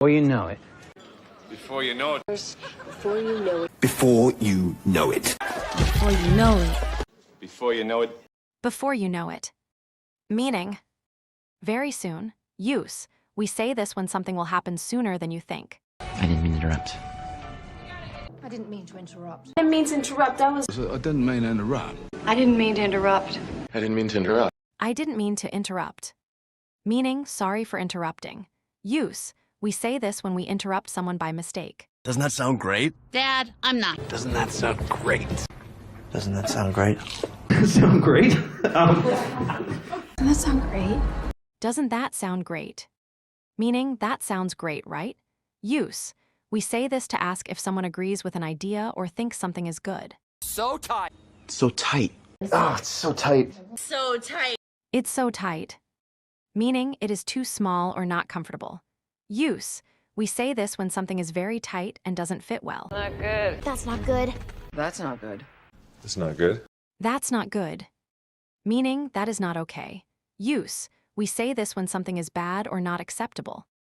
Before you know it. Before you know it. Before you know it. Before you know it. Before you know it. Before you know it. Before you know it. Meaning, very soon. Use. We say this when something will happen sooner than you think. I didn't mean to interrupt. I didn't mean to interrupt. I didn't mean to interrupt. I didn't mean to interrupt. I didn't mean to interrupt. I didn't mean to interrupt. I didn't mean to interrupt. Meaning, sorry for interrupting. Use. We say this when we interrupt someone by mistake. Doesn't that sound great? Dad, I'm not. Doesn't that sound great? Doesn't that sound great? Sound great? Doesn't that sound great? Doesn't that sound great? Meaning, that sounds great, right? Use. We say this to ask if someone agrees with an idea or thinks something is good. So tight. So tight. Oh, it's so tight. So tight. It's so tight. Meaning, it is too small or not comfortable. Use. We say this when something is very tight and doesn't fit well. Not good. That's not good. That's not good. It's not good. That's not good. Meaning, that is not okay. Use. We say this when something is bad or not acceptable.